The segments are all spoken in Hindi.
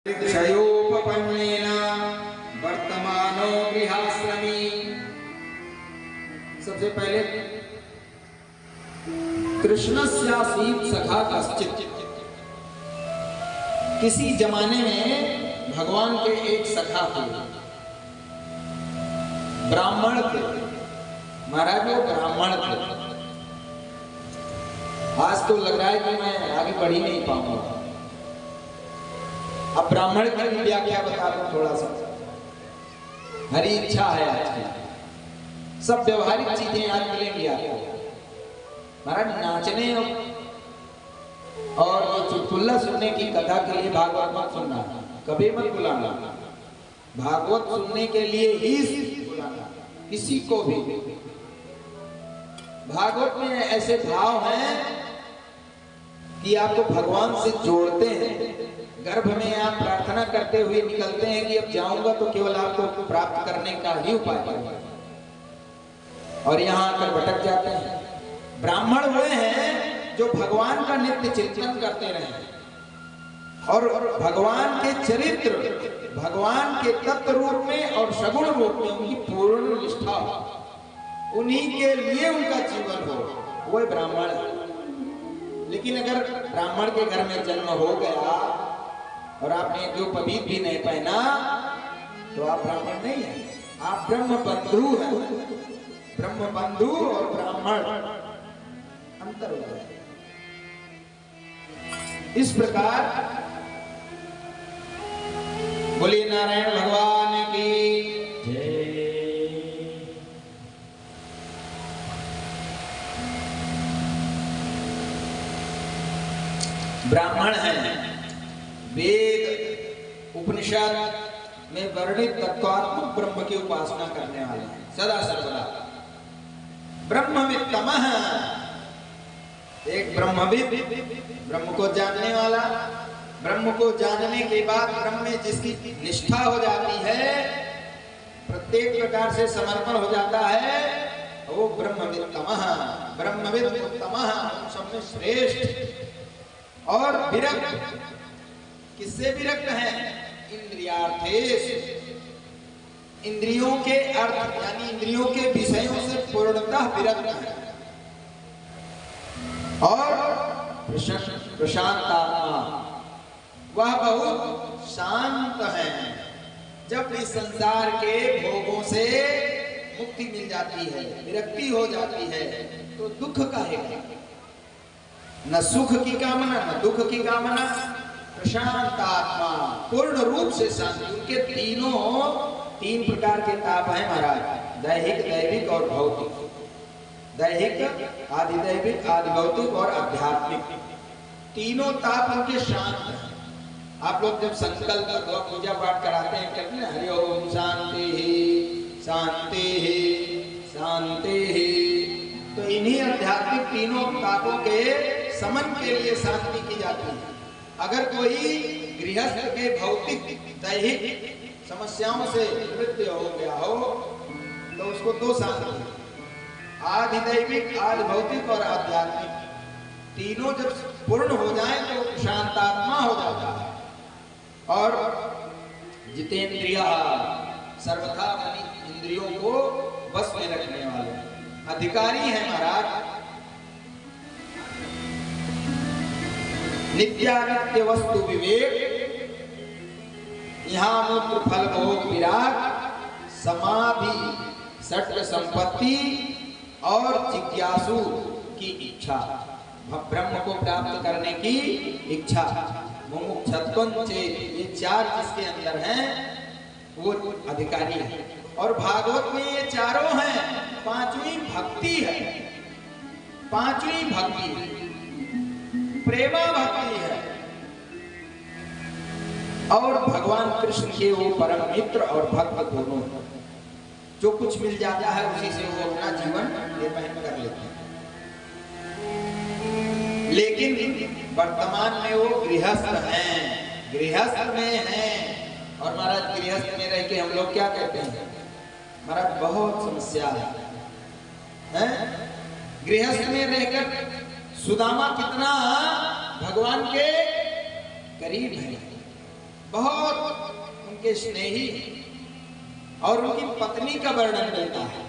क्षयोपपन्नेन वर्तमानो गृहाश्रमी। सबसे पहले कृष्णस्यासीत् सखा कश्चित्। किसी जमाने में भगवान के एक सखा थे, ब्राह्मण थे। महाराज वो ब्राह्मण थे। आज तो लग रहा है कि मैं आगे बढ़ ही नहीं पाऊंगा। अब ब्राह्मण की भी व्याख्या बता दूं थोड़ा सा। हरी इच्छा है आज की, सब व्यवहारिक चीजें आज मिलेंगी आपको। महाराज नाचने और ये चुटकुल्ला सुनने की कथा के लिए भागवत मत सुनना, कभी मत बुलाना। भागवत सुनने के लिए ही बुलाना किसी को भी। भागवत में ऐसे भाव हैं कि आपको भगवान से जोड़ते हैं। गर्भ में आप प्रार्थना करते हुए निकलते हैं कि अब जाऊंगा तो केवल आपको प्राप्त करने का ही उपाय है, और यहां आकर भटक जाते हैं। ब्राह्मण वे हैं जो भगवान का नित्य चिंतन करते रहे और भगवान के चरित्र, भगवान के तत्व रूप में और सगुण रूप में उनकी पूर्ण निष्ठा, उन्हीं के लिए उनका जीवन हो, वो ब्राह्मण है। लेकिन अगर ब्राह्मण के घर में जन्म हो गया और आपने जो पवित्र भी नहीं पहना तो आप ब्राह्मण नहीं है, आप ब्रह्म बंधु हैं। ब्रह्म बंधु और ब्राह्मण अंतर होता है। इस प्रकार बोलिए नारायण भगवान की जय। ब्राह्मण हैं, वेद उपनिषद में वर्णित तत्वात्मक ब्रह्म की उपासना करने वाले हैं सदा सर्वदा। ब्रह्मवित्तमः, एक ब्रह्मविद, ब्रह्म को जानने वाला। ब्रह्म को जानने के बाद ब्रह्म में जिसकी निष्ठा हो जाती है, प्रत्येक प्रकार से समर्पण हो जाता है, वो ब्रह्मवित्तमः। ब्रह्मविद उत्तमः, सब में श्रेष्ठ। और विरक्त, किससे विरक्त हैं? इंद्रियार्थेश, इंद्रियों के अर्थ यानी इंद्रियों के विषयों से पूर्णतः विरक्त है। और प्रशांत आत्मा, वह बहुत शांत है। जब इस संसार के भोगों से मुक्ति मिल जाती है, विरक्ति हो जाती है, तो दुख काहेगा? न सुख की कामना न दुख की कामना। प्रशांत आत्मा, पूर्ण रूप से शांति। उनके तीन प्रकार के ताप हैं महाराज, दैहिक, दैविक और भौतिक। दैहिक, आधिदैविक, आदि भौतिक और आध्यात्मिक, तीनों ताप उनके शांत हैं। आप लोग जब संकल्प पूजा पाठ कराते हैं, कहते हैं हरि ओम शांति ही शांति ही शांति ही, तो इन्हीं आध्यात्मिक तीनों तापों के समन के लिए शांति की जाती है। अगर कोई गृहस्थ के भौतिक दैहिक समस्याओं से निवृत्त हो गया हो तो उसको दो शांति, आधिदैविक, आदि भौतिक और आध्यात्मिक, तीनों जब पूर्ण हो जाए तो शांतात्मा हो जाता है। और जितेंद्रिया, सर्वथा अपनी इंद्रियों को बस में रखने वाले अधिकारी हैं महाराज। नित्यानित्य वस्तु विवेक, यहाँ मूत्र फल भोग विराग, समाधि, सत्य संपत्ति और जिज्ञासु की इच्छा, ब्रह्म को प्राप्त करने की इच्छा, मुमुक्षुत्वं चेत्, ये चार जिसके अंदर हैं वो अधिकारी है। और भागवत में ये चारों हैं। पांचवी भक्ति है, पांचवी भक्ति है, प्रेमा भक्ति है। और भगवान कृष्ण के वो परम मित्र और भक्त दोनों, जो कुछ मिल जाता है उसी से वो अपना जीवन निर्वाह कर लेते हैं। लेकिन वर्तमान में वो गृहस्थ हैं, गृहस्थ में हैं। और महाराज गृहस्थ में रह के हम लोग क्या कहते हैं? महाराज बहुत समस्या है। गृहस्थ में रहकर सुदामा कितना भगवान के करीब है, बहुत उनके स्नेही और उनकी पत्नी का वर्णन मिलता है।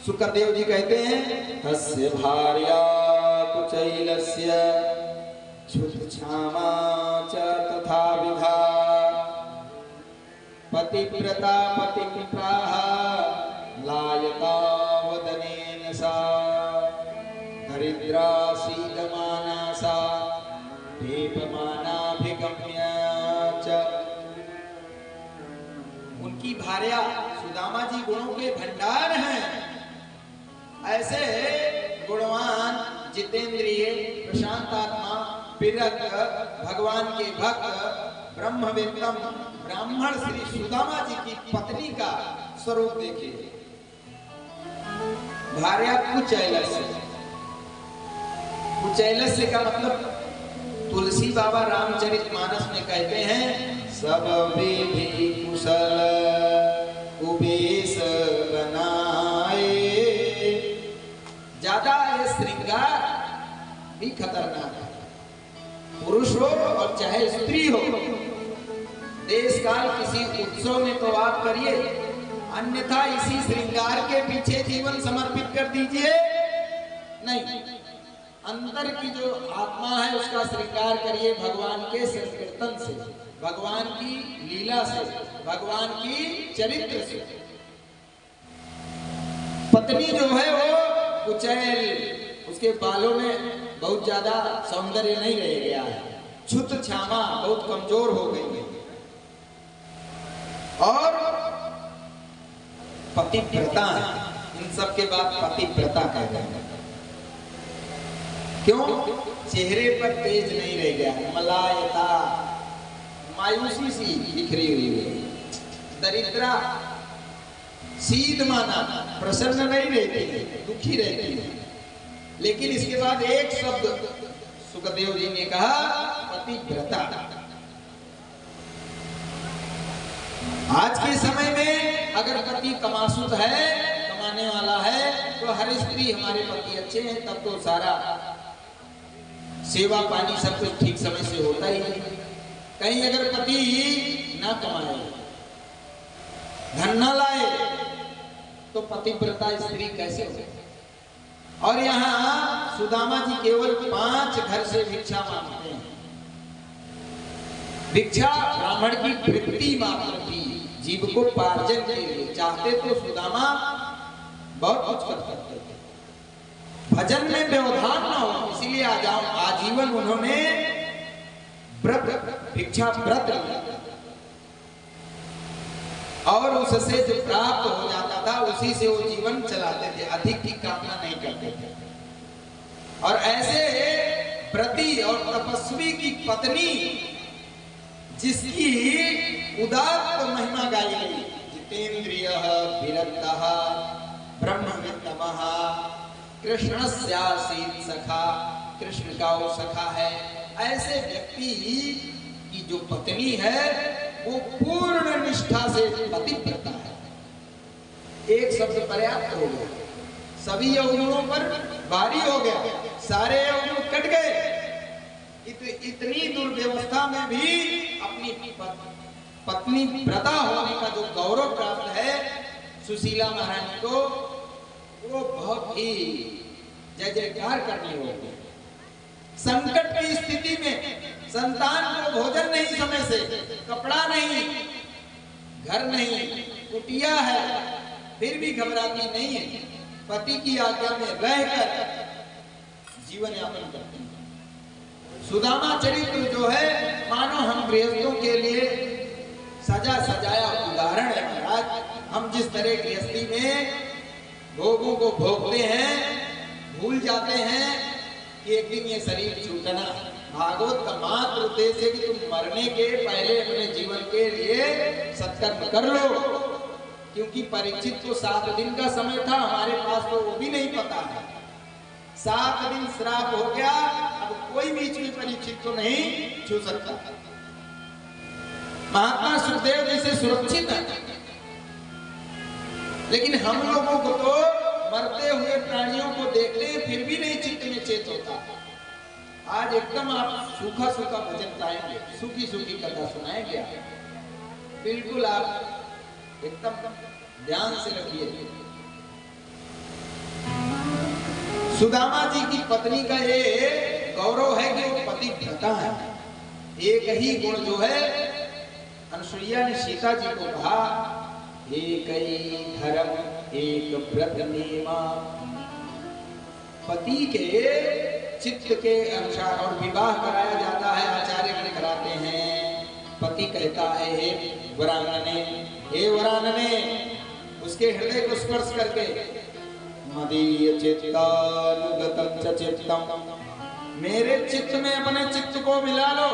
सुखदेव जी कहते हैं तस्य भार्या कुचैलस्य क्षुत्क्षामा च तथा विधा पतिव्रता पतिपुत्राः लायता वदनेन सा दरिद्रा सीदमाना सा दीपमानाभिगम्य च। उनकी भार्या सुदामा जी गुणों के भंडार हैं। ऐसे गुणवान, जितेंद्रिय, प्रशांत आत्मा, विरक्त, भगवान के भक्त, ब्रह्मवेत्तम ब्राह्मण श्री सुदामा जी की पत्नी का स्वरूप देखिए। भार्या कुचैलस्य, कुचैलस्य का मतलब तुलसी बाबा रामचरितमानस में कहते हैं सब विधि कुशल कुबेश बनाए। ज्यादा ये श्रृंगार भी खतरनाक है। पुरुष हो और चाहे स्त्री हो, देश काल किसी उत्सव में तो आप करिए, अन्यथा इसी श्रृंगार के पीछे जीवन समर्पित कर दीजिए। नहीं, अंदर की जो आत्मा है उसका श्रृंगार करिए भगवान के संकीर्तन से, भगवान की लीला से, भगवान की चरित्र से। पत्नी जो है वो कुचैल, उसके बालों में बहुत ज्यादा सौंदर्य नहीं रह गया है, छुत छामा, बहुत कमजोर हो गई है। और पतिव्रता, इन सब के बाद पतिव्रता कहते हैं। क्यों? चेहरे पर तेज नहीं रह गया, मलायता, मायूसी सी बिखरी हुई है। दरिद्रा, सीधमाना, प्रसन्न नहीं रहती है, दुखी रहती है। लेकिन इसके बाद एक शब्द सुखदेव जी ने कहा, पतिव्रता। आज के समय में अगर पति कमासुत है, कमाने वाला है, तो हर स्त्री हमारे पति अच्छे हैं, तब तो सारा सेवा पानी सब कुछ ठीक समय से होता ही है। कहीं अगर पति ना कमाए, धन ना लाए, तो पतिव्रता स्त्री कैसे हो? और यहाँ सुदामा जी केवल 5 घर से भिक्षा मांगते हैं। भिक्षा ब्राह्मण की वृत्ति मात्र थी, जीव को पार्जन के लिए। चाहते तो सुदामा बहुत कुछ कर सकते थे, भजन में व्यवधान ना हो, इसीलिए आजीवन उन्होंने व्रत, भिक्षा व्रत लिया और उससे जो प्राप्त हो जाता था उसी से वो जीवन चलाते थे, अधिक की कामना नहीं करते थे। और ऐसे व्रती और तपस्वी की पत्नी जिसकी उदात्त महिमा गाई गई, जितेंद्रिय विरक्तः ब्रह्मवित्तमः कृष्णस्यासीत् सखा, कृष्ण का वो सखा है। ऐसे व्यक्ति की जो पत्नी है वो पूर्ण निष्ठा से पतिव्रता है। एक शब्द पर्याप्त हो गया, सभी यौवनों पर भारी हो गया, सारे यौवन कट गए। इतनी दुर्व्यवस्था में भी अपनी पत्नी व्रता होने का जो गौरव प्राप्त है सुशीला महारानी को, वो बहुत ही जय जयकार करनी होगी। संकट की स्थिति में संतान को भोजन नहीं समय से, कपड़ा नहीं, घर नहीं, कुटिया है, फिर भी घबराती नहीं है, पति की आज्ञा में रहकर जीवन यापन करती है। सुदामा चरित्र जो है मानो हम गृहस्थों के लिए सजा सजाया उदाहरण है महाराज। हम जिस तरह गृहस्थी में भोगों को भोगते हैं, भूल जाते हैं कि एक दिन ये शरीर छूटना। भागवत का मात्र उद्देश्य है कि तुम मरने के पहले अपने जीवन के लिए सत्कर्म कर लो, क्योंकि परीक्षित तो 7 दिन का समय था, हमारे पास तो वो भी नहीं पता है। 7 दिन श्राप हो गया, अब कोई बीच में परीक्षित तो नहीं छू सकता। महात्मा सुखदेव जैसे सुरक्षित है, लेकिन हम लोगों को तो मरते हुए प्राणियों को देखते हैं फिर भी नहीं चित्त में चेत होता। आज एकदम आप सूखा सूखा भजन गाएंगे, सूखी सूखी कथा सुनाएंगे। बिल्कुल आप एकदम ध्यान से रखिए। सुदामा जी की पत्नी का ये गौरव है कि वो पति व्रता है। एक ही गुण जो है, अनुसुईया ने सीता जी को कहा, एक ही धर्म एक व्रत नेमा। पति के चित्त के अनुसार और विवाह कराया जाता है, आचार्य गण कराते हैं। पति कहता है, हे वरानने, हे वरानने, उसके हृदय को स्पर्श करके, मदीय चित्तानुगतम च चित्तम, मेरे चित्त में अपने चित्त को मिला लो।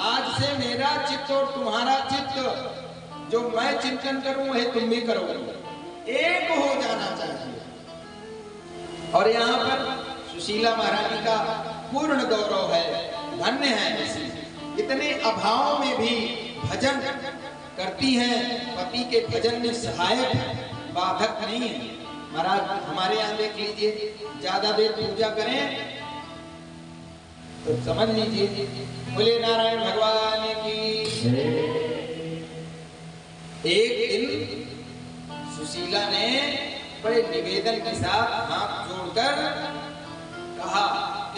आज से मेरा चित्त और तुम्हारा चित्त, जो मैं चिंतन करूं वही तुम भी करोगे, एक हो जाना चाहिए। और यहाँ पर सुशीला महारानी का पूर्ण गौरव है, धन्य है। इतने अभाव में भी भजन करती हैं, पति के भजन में सहायक है, बाधक नहीं है। महाराज हमारे यहाँ देख लीजिए, ज्यादा देर पूजा करें तो समझ लीजिए, बोले नारायण भगवान की। एक दिन सुशीला ने बड़े निवेदन के साथ हाथ जोड़कर कहा,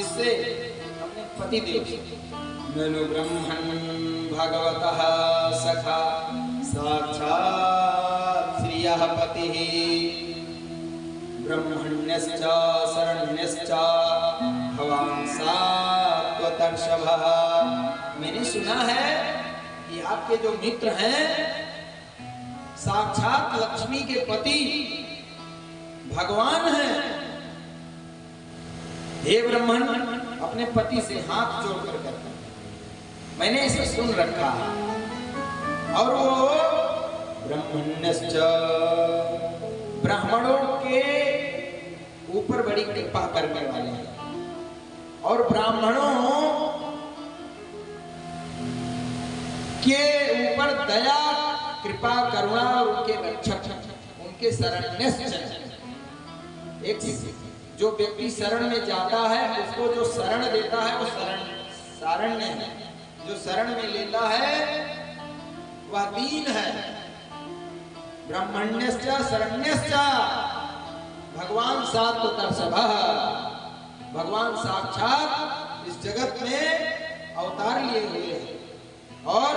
इससे अपने पति देव से, ननु ब्रह्मण भगवतः सखा साक्षात् श्रियः पतिः ब्रह्मण्यश्च शरण्यश्च भवान् सात्वतर्षभः। मैंने सुना है कि आपके जो मित्र हैं साक्षात लक्ष्मी के पति भगवान हैं। हे ब्राह्मण, अपने पति से हाथ जोड़कर कहते, मैंने इसे सुन रखा है। और वो ब्रह्मण्यश्च, ब्राह्मणों के ऊपर बड़ी कृपा करने वाले हैं, और ब्राह्मणों के ऊपर दया, कृपा, करुणा और उनके रक्षक, उनके शरण्यश्च। एक जो व्यक्ति शरण में जाता है उसको जो शरण देता है वो शरण्य है, जो शरण में लेता है वह दीन है। ब्रह्मण्यश्च शरण्यश्च भगवान सात्वतर्षभः, भगवान साक्षात इस जगत में अवतार लिए हुए हैं। और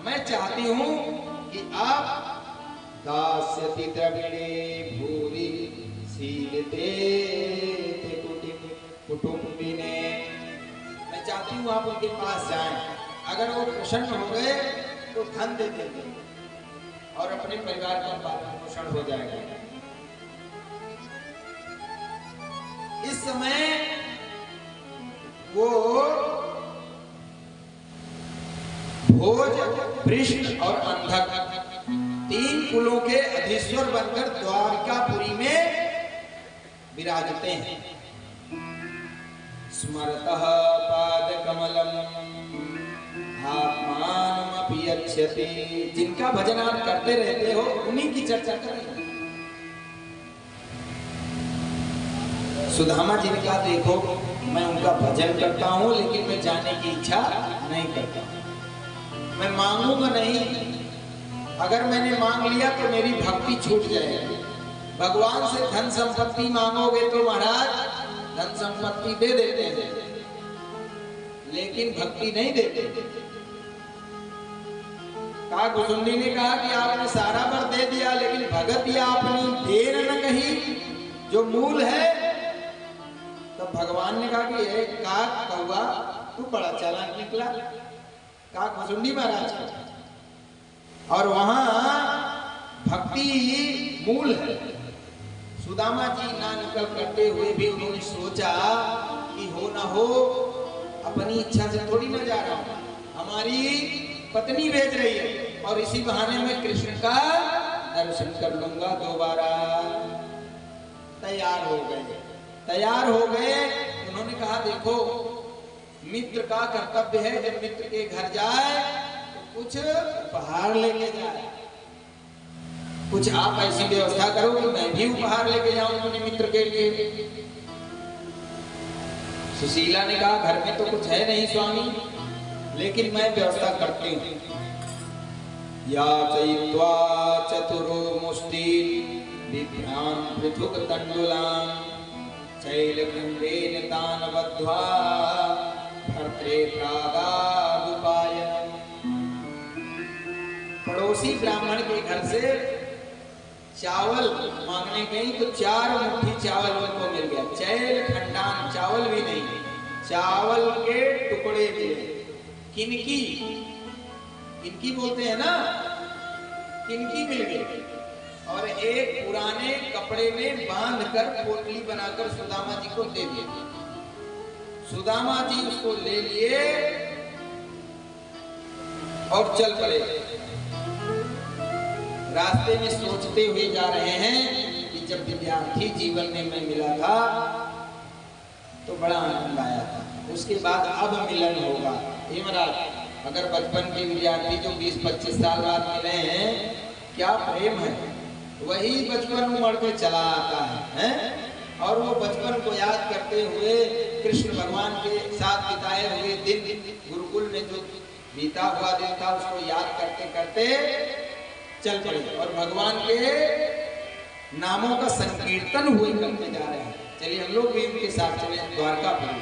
मैं चाहती हूं कि आप दास्यति द्रविणे भूरि शीलते कुटुंबिने, मैं चाहती हूँ आप उनके पास जाएं। अगर वो प्रसन्न हो गए तो धन दे देंगे और अपने परिवार का पालन पोषण हो जाएगा। इस समय वो भोज, पृष्ठ और अंधक तीन कुलों के अधीश्वर बनकर द्वारिकापुरी में विराजते हैं। स्मरतः पादकमलम आत्मानमपि यच्छति, जिनका भजन आप करते रहते हो उन्हीं की चर्चा करें। सुदामा जी ने कहा, देखो मैं उनका भजन करता हूँ लेकिन मैं जाने की इच्छा नहीं करता, मैं मांगूंगा नहीं। अगर मैंने मांग लिया तो मेरी भक्ति छूट जाएगी। भगवान से धन संपत्ति मांगोगे तो महाराज धन संपत्ति दे देते हैं, लेकिन भक्ति नहीं देते। काकुसुंडी ने कहा कि आपने सारा वर दे दिया लेकिन भगत या अपनी देर न कही, जो मूल है। तो भगवान ने कहा कि एक काक कौआ तू बड़ा चालाक निकला, काकुसुंडी महाराज। और वहां भक्ति मूल है। सुदामा जी ना निकल करते हुए भी उन्होंने सोचा कि हो ना हो, अपनी इच्छा से थोड़ी ना जा रहा हूं, हमारी पत्नी भेज रही है और इसी बहाने में कृष्ण का दर्शन कर लूंगा दोबारा। तैयार हो गए, तैयार हो गए। उन्होंने कहा, देखो मित्र का कर्तव्य है जब मित्र के घर जाए तो कुछ उपहार लेके जाए। कुछ आप ऐसी व्यवस्था करो कि मैं भी उपहार लेके जाऊं अपने मित्र के लिए। सुशीला ने कहा, घर में तो कुछ है नहीं स्वामी, लेकिन मैं व्यवस्था करती हूँ। याचयित्वा चतुरो मुष्टिं बिभ्यां पृथुक तण्डुलां शैलखण्डेन तान् बद्ध्वा भर्त्रे प्रादादुपायनम्। पड़ोसी ब्राह्मण के घर से चावल मांगने गई तो 4 मुट्ठी चावल उनको मिल गया। चैल खंडान, चावल भी नहीं, चावल के टुकड़े मिले। किनकी किनकी बोलते हैं ना, किनकी मिल गई। और एक पुराने कपड़े में बांधकर पोटली बनाकर सुदामा जी को दे दिए। सुदामा जी उसको ले लिए और चल पड़े। रास्ते में सोचते हुए जा रहे हैं कि जब विद्यार्थी जीवन में मैं मिला था तो बड़ा आनंद आया था, उसके बाद अब मिलन होगा। हे महाराज, अगर बचपन के विद्यार्थी जो 20-25 साल बाद मिले हैं, क्या प्रेम है, वही बचपन उमड़ के चला आता है? और वो बचपन को याद करते हुए कृष्ण भगवान के साथ बिताए हुए दिन, गुरुकुल में जो बीता हुआ दिन था, उसको याद करते करते चल पड़े और भगवान के नामों का संकीर्तन हुए करते जा रहे हैं। चलिए हम लोग भी उनके साथ चले द्वारकापुरी।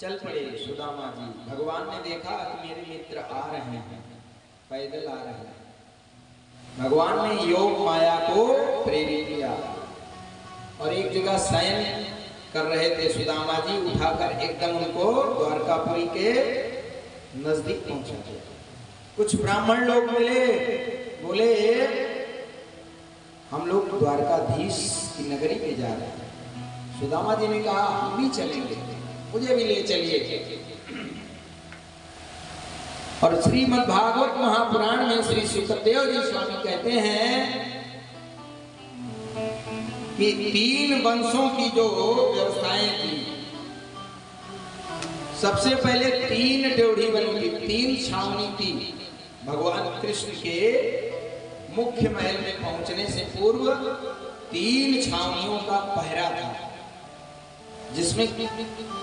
चल पड़े सुदामा जी। भगवान ने देखा कि मेरे मित्र आ रहे हैं, पैदल आ रहे हैं। भगवान ने योग माया को प्रेरित किया और एक जगह शयन कर रहे थे सुदामा जी, उठाकर एकदम उनको द्वारकापुरी के नजदीक पहुंचा दिया। कुछ ब्राह्मण लोग मिले, बोले हम लोग द्वारकाधीश की नगरी में जा रहे हैं। सुदामा जी ने कहा हम भी चलेंगे, मुझे भी ले चलिए। और श्रीमद् भागवत महापुराण में श्री सुखदेव जी स्वामी कहते हैं कि 3 वंशों की जो व्यवस्थाएं थी, सबसे पहले 3 ड्योढ़ी बनी थी, 3 छावनी थी। भगवान कृष्ण के मुख्य महल में पहुंचने से पूर्व 3 छावनियों का पहरा था, जिसमें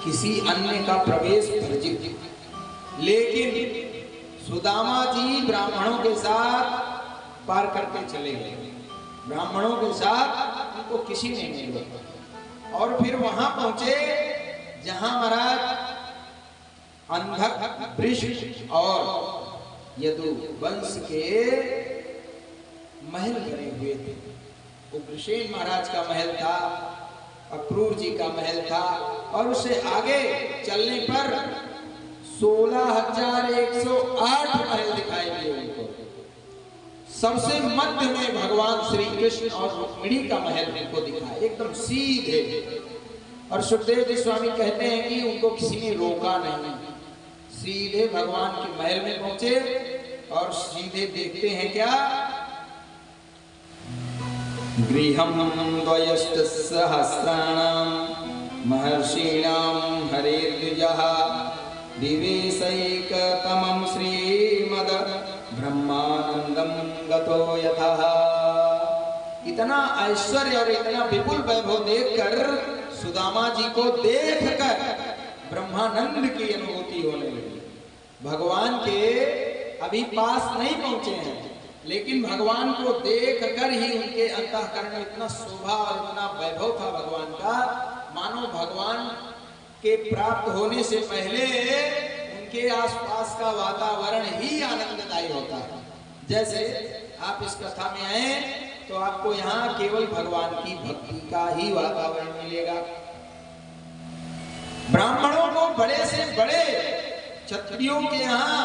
किसी अन्य का प्रवेश वर्जित। लेकिन सुदामा जी ब्राह्मणों के साथ पार करके चले गए। ब्राह्मणों के साथ उनको किसी ने नहीं रोका। और फिर वहां पहुंचे जहां महाराज अंधक, वृष और यदु वंश के महल बने हुए थे। उग्रसेन महाराज का महल था, अक्रूर जी का महल था, और उससे आगे चलने पर 16,108 महल दिखाई दिए उनको। सबसे मध्य में भगवान श्री कृष्ण और रुक्मिणी का महल उनको दिखा, एकदम सीधे। और सुखदेव जी स्वामी कहते हैं कि उनको किसी ने रोका नहीं, सीधे भगवान के महल में पहुंचे और सीधे देखते हैं क्या, गृहं द्वयष्टसहस्राणां महर्षीणां हरेर्द्विजः दिवेशैकतमं श्रीमद् ब्रह्मानंदम गतो यथः। इतना ऐश्वर्य और इतना विपुल वैभव देखकर सुदामा जी को देखकर ब्रह्मानंद की अनुभूति होने लगी। भगवान के अभी पास नहीं पहुंचे हैं, लेकिन भगवान को देखकर ही उनके अंतःकरण में इतना शोभा और इतना वैभव था भगवान का, मानो भगवान के प्राप्त होने से पहले उनके आसपास का वातावरण ही आनंददायी होता है। जैसे आप इस कथा में आए तो आपको यहाँ केवल भगवान की भक्ति का ही वातावरण मिलेगा। ब्राह्मणों को बड़े से बड़े क्षत्रियों के यहाँ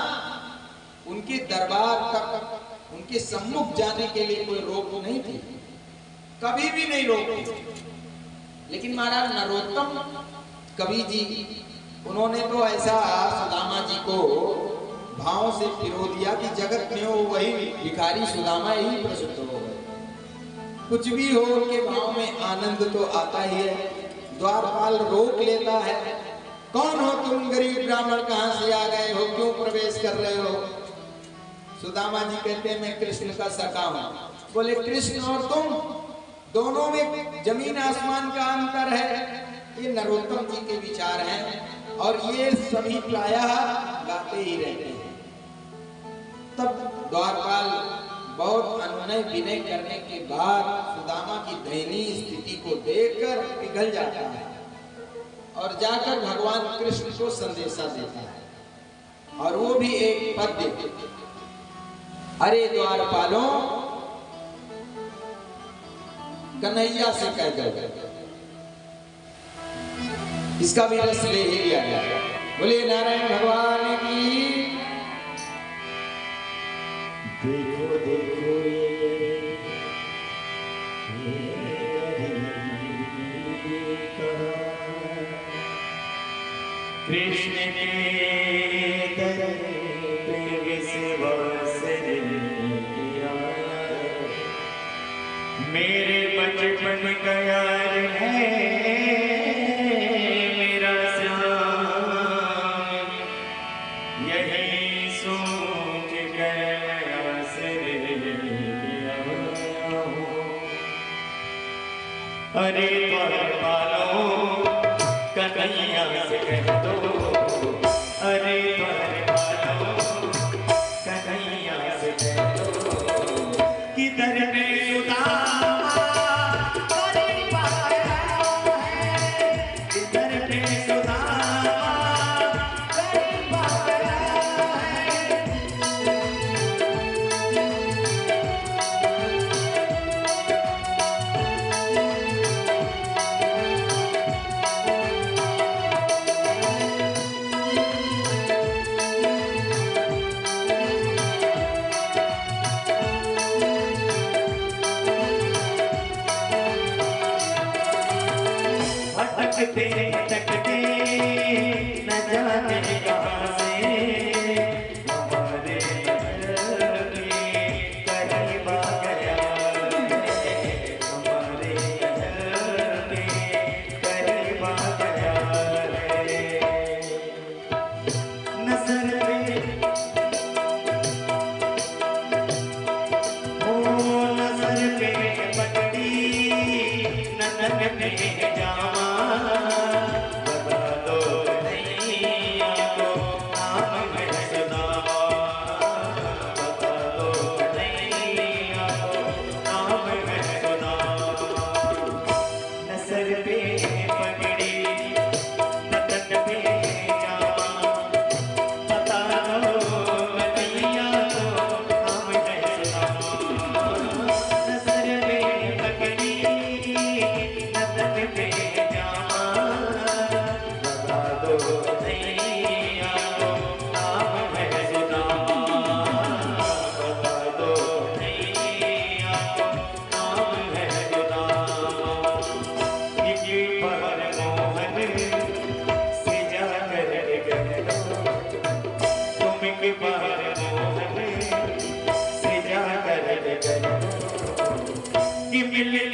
उनके दरबार तक, उनके सम्मुख जाने के लिए कोई रोक नहीं थी, कभी भी नहीं रोकी। लेकिन महाराज नरोत्तम कवि जी, उन्होंने तो ऐसा सुदामा जी को भाव से पिरो दिया कि जगत में वो वही भिखारी सुदामा ही प्रसिद्ध हो गए। कुछ भी हो उनके भाव में आनंद तो आता ही है। द्वारपाल रोक लेता है, कौन हो तुम, गरीब ब्राह्मण कहां से आ गए हो, क्यों प्रवेश कर रहे हो? सुदामा जी कहते हैं मैं कृष्ण का सखा हूं। बोले कृष्ण और तुम दोनों में जमीन आसमान का अंतर है। ये नरोत्तम जी के विचार हैं और ये सभी प्रायः गाते ही रहते हैं। तब द्वारपाल बहुत अनुनय विनय करने के बाद सुदामा की दयनीय स्थिति को देखकर पिघल जाता है और जाकर भगवान कृष्ण को संदेशा देता है। और वो भी एक पद्य, अरे द्वारपालों कन्हैया से कह दो। इसका भी रस ले ही लिया गया। बोले नारायण भगवान की। देखो देखो कृष्ण के दर पे विश्वास मेरे बचपन का यार है मेरा श्याम, यही सोच कर अरे द्वारपालों कन्हैया से कह दो, अरे द्वारपालों कन्हैया से कह दो कि दर में सुदामा भटकते न जाने कहाँ से हमारे महल के करीब आ गया है, हमारे महल के करीब आ गया है। नजर पे नजर पे पकड़ी नजर पे जावा बता दो नैया को नाम है सुदामा, बता दो नैया को नाम है सुदामा। नजर पे पकड़ी नजर पे जावा बता दो नैया को नाम है सुदामा। नजर पे पकड़ी नजर पे जावा बता दो नैया को नाम है सुदामा, बता दो नैया को नाम है सुदामा। ये पर मोहन से जाकर गए तुम के पर मोहन से जाकर गए कि मिलने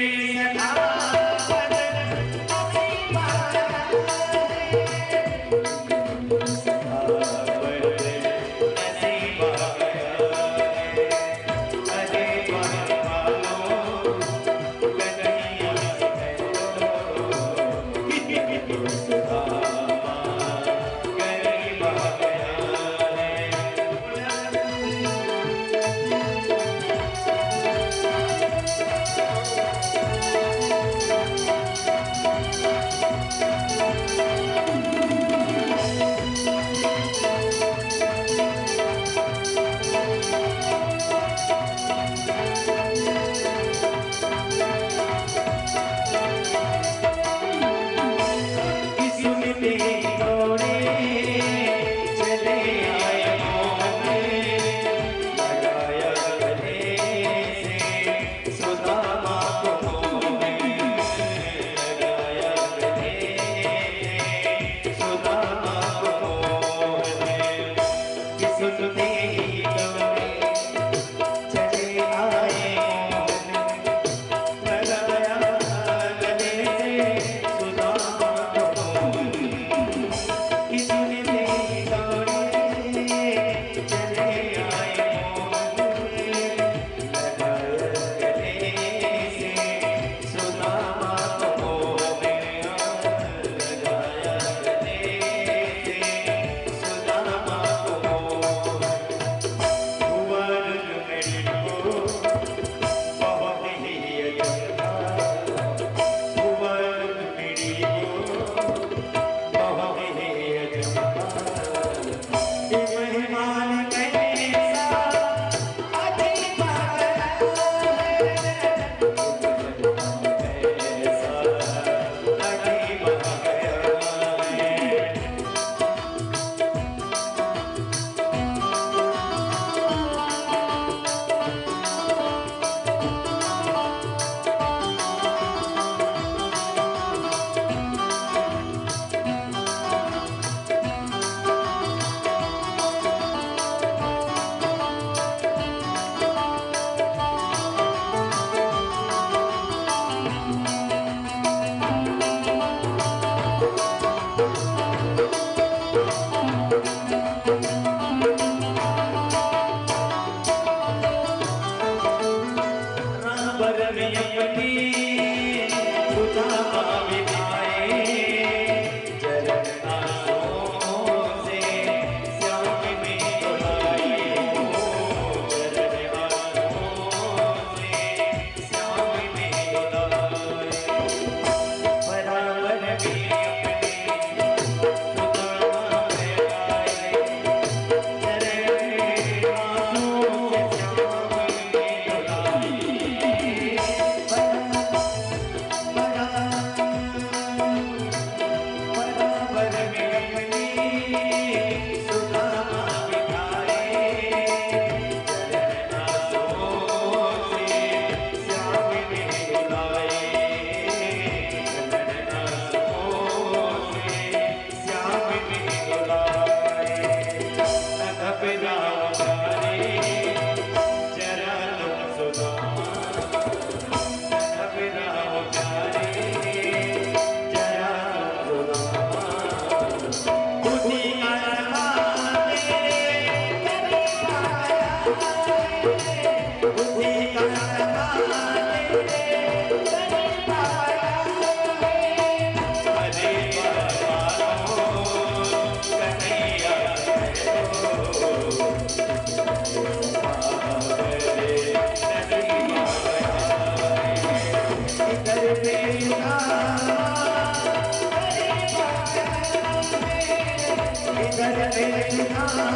चले सुदामा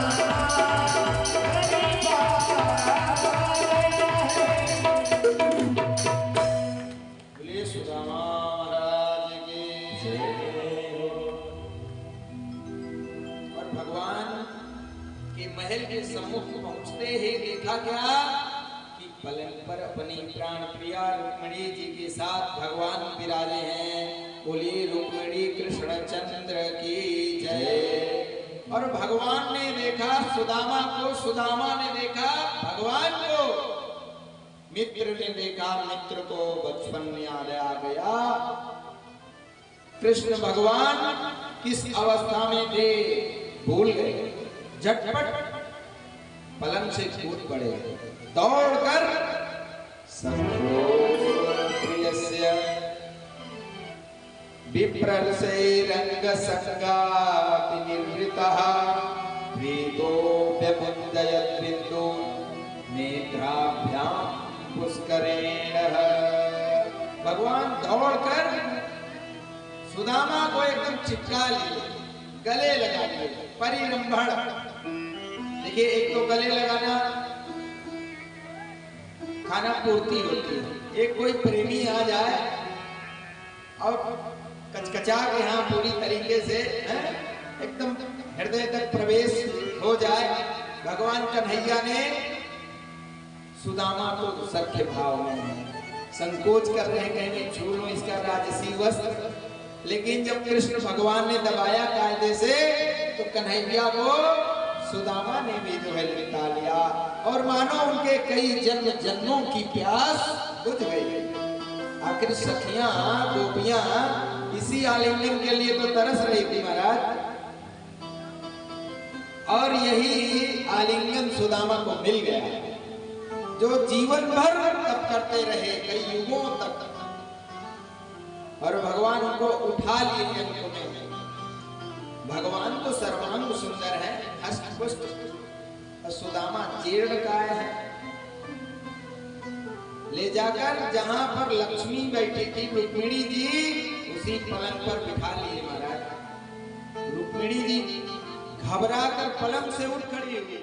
बोलिए सुदामा महाराज की जय। और भगवान के महल के सम्मुख पहुंचते ही देखा क्या कि पलंग पर अपनी प्राण प्रिया रुक्मिणी जी के साथ भगवान विराजे हैं। बोलिए रुक्मिणी कृष्ण चंद्र की जय। और भगवान ने देखा सुदामा को, सुदामा ने देखा भगवान को, मित्र ने देखा मित्र को, बचपन याद आ गया। कृष्ण भगवान किस अवस्था में थे भूल गए, झटपट पलंग से कूद पड़े, दौड़कर प्रियस्य विप्रलसे रंग संगाति निर्वृतः प्रीतो व्यमुदयत् बिंदु नेत्राभ्याम पुष्करेण। भगवान दौड़कर सुदामा को एकदम चिपका लिए, गले लगा लिए, परिरंभण। देखिए एक तो गले लगाना खाना पूर्ति होती है, एक कोई प्रेमी आ जाए और कचकचा के यहाँ पूरी तरीके से एकदम हृदय तक प्रवेश हो जाए। भगवान कन्हैया ने सुदामा को सख्य भाव में संकोच कर रहे हैं, कहीं छू लो इसका राजसी वस्त्र, लेकिन जब कृष्ण भगवान ने दबाया कायदे से तो कन्हैया को सुदामा ने भी जो है लिपटा लिया और मानो उनके कई जन्म जन्मों की प्यास बुझ गई। आखिर सखियां गोपियां इसी आलिंगन के लिए तो तरस रही थी महाराज, और यही आलिंगन सुदामा को मिल गया जो जीवन भर तप करते रहे कई युगों तक, और भगवान उनको उठा लिए अंकों में। भगवान तो सर्वांग सुंदर है, हष्ट पुष्ट, और सुदामा जीर्ण काय है। ले जाकर जहां पर लक्ष्मी बैठी थी रुक्मिणी जी, उसी पलंग पर बिठा लिए महाराज। रुक्मिणी जी घबराकर पलंग से उठ खड़ी हुई।